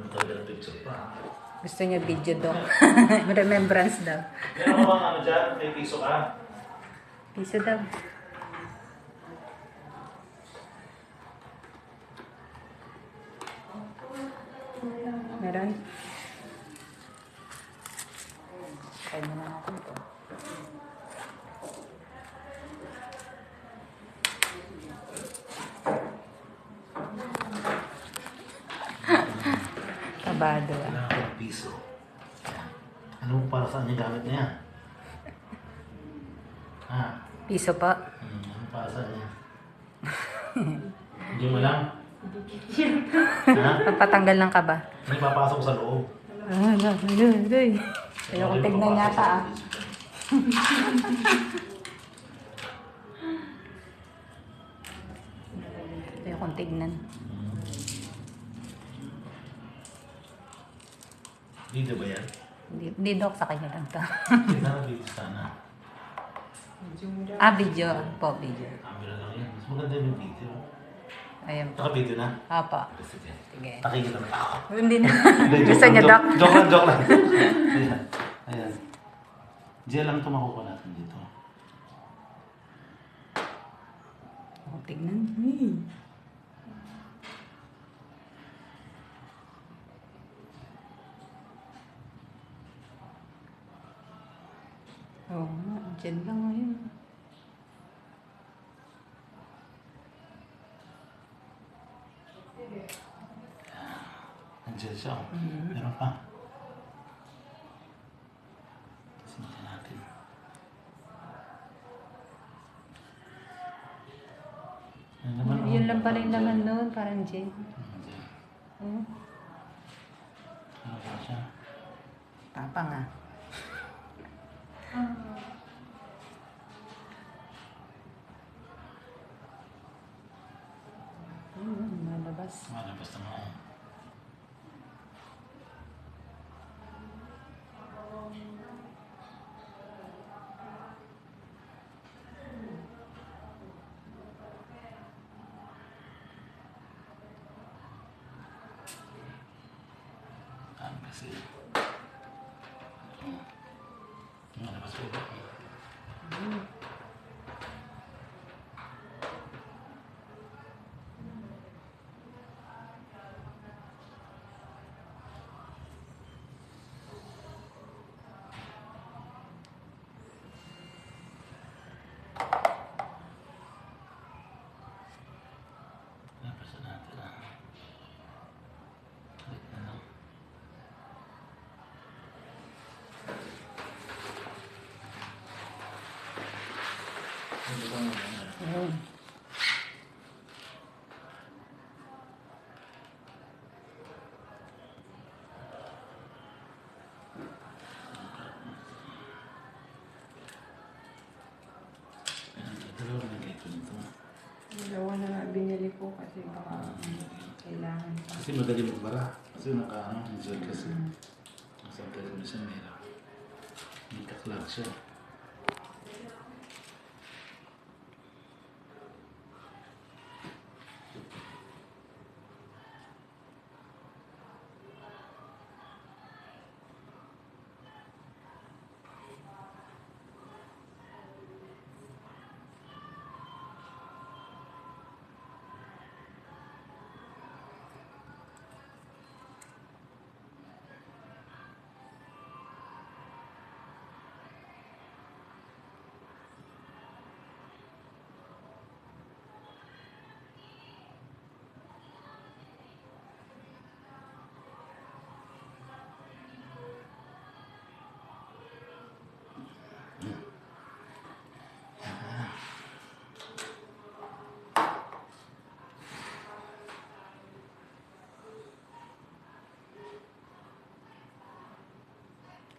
Talaga picture pa. Gusto niya video daw. Remembrance daw. Meron ka bang ano dyan? May piso ka? Piso daw. Meron? Try mo na natin ito. Kabado ah. Kailangan ko ng piso. Ano para saan niya gamit niya? Ha? Piso pa. Ano para saan niya? Hindi mo alam? Ha? Pagpatanggal ng kaba. May papasok sa loob. Ayokong tignan yata ah. Ayokong tignan. Video ba yan? Hindi dok, sa kanya lang to. Sana video sana. Ah, video. Po, video. Camera lang yan. Mas maganda yung video. Ayan po. Naka-video na? Apa. Sige. Sige. Takingin naman ako. Hindi na. Hindi, Gusto niya, Doc. Joke lang. Ayan. Ayan. Diyan lang ito makukuha natin dito. Ako tignan. Oo nga, dyan lang ngayon. Andiyan siya. Meron pa. Sinitin natin. Ano naman, Yun lang pala yung laman noon, parang gin. Andiyan. Hmm? Ano pa siya? Papa nga. Malabas. Malabas naman. Ano kasi? Malabas po ba? Labasan natin ah. Wait na lang. Ano ba mo yan? Ayun. Dalawa na dito nito. Dalawa na nga binili ko kasi baka kailangan pa. Kasi madali magbara. Kasi naka-ano, result kasi. Kasi ang gano'n siya meron. May kaklag siya.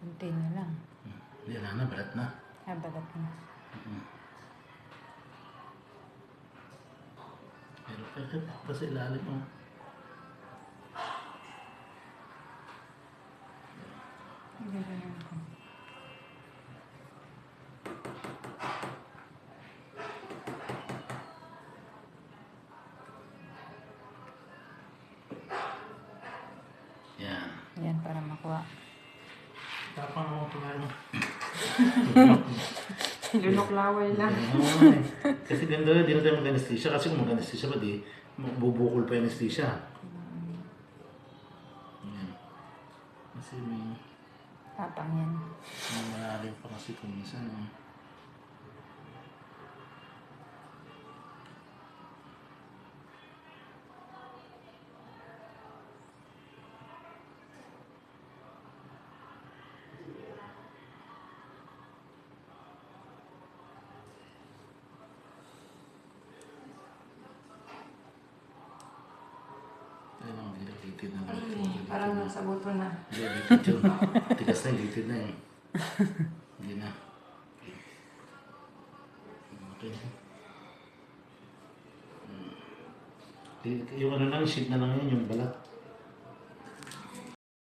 Kunti na lang. Yan na, balat na. Ah, balat na. Pero pwede pa sa ilalim mo. Yan, para makuha. Tapang naman kumain. Lunok laway lang. Kasi ganda rin, di na tayo mag-anesthesia. Kasi kung mag-anesthesia pa di, bubukol pa yung anesthesia. Yan. Kasi may Tapang yan. malalim pa kasi kung minsan. Ayun ang dilitid na lang. Parang nasa buto na. Hindi, litid yun. Tigas na, litid na eh. Hindi na. Okay. Yung ano lang, sheet na lang yun, yung balat.